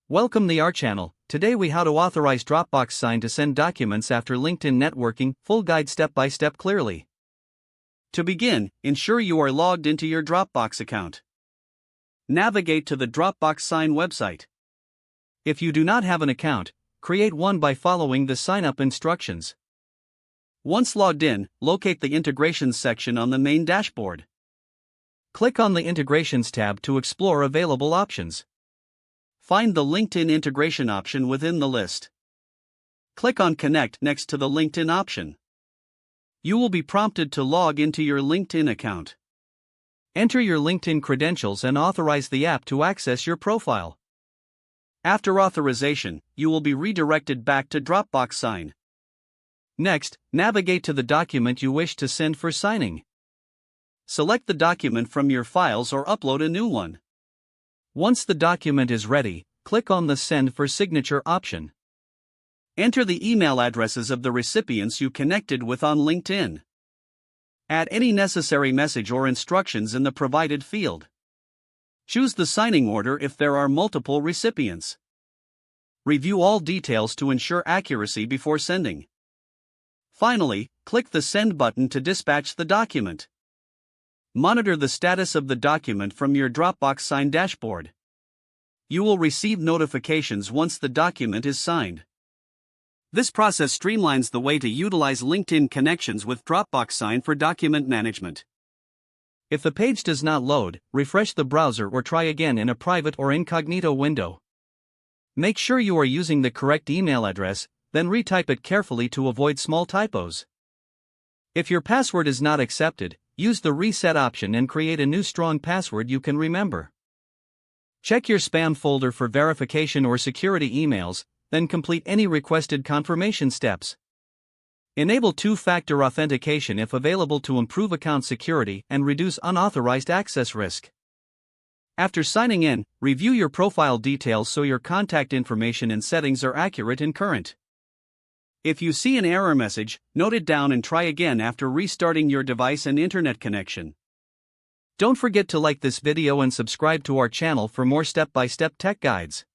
Welcome to our channel. Today we how to authorize Dropbox Sign to send documents after LinkedIn networking, full guide step by step clearly. To begin, ensure you are logged into your Dropbox account. Navigate to the Dropbox Sign website. If you do not have an account, create one by following the sign-up instructions. Once logged in, locate the Integrations section on the main dashboard. Click on the Integrations tab to explore available options. Find the LinkedIn integration option within the list. Click on Connect next to the LinkedIn option. You will be prompted to log into your LinkedIn account. Enter your LinkedIn credentials and authorize the app to access your profile. After authorization, you will be redirected back to Dropbox Sign. Next, navigate to the document you wish to send for signing. Select the document from your files or upload a new one. Once the document is ready, click on the Send for Signature option. Enter the email addresses of the recipients you connected with on LinkedIn. Add any necessary message or instructions in the provided field. Choose the signing order if there are multiple recipients. Review all details to ensure accuracy before sending. Finally, click the Send button to dispatch the document. Monitor the status of the document from your Dropbox Sign dashboard. You will receive notifications once the document is signed. This process streamlines the way to utilize LinkedIn connections with Dropbox Sign for document management. If the page does not load, refresh the browser or try again in a private or incognito window. Make sure you are using the correct email address, then retype it carefully to avoid small typos. If your password is not accepted, use the reset option and create a new strong password you can remember. Check your spam folder for verification or security emails, then complete any requested confirmation steps. Enable two-factor authentication if available to improve account security and reduce unauthorized access risk. After signing in, review your profile details so your contact information and settings are accurate and current. If you see an error message, note it down and try again after restarting your device and internet connection. Don't forget to like this video and subscribe to our channel for more step-by-step tech guides.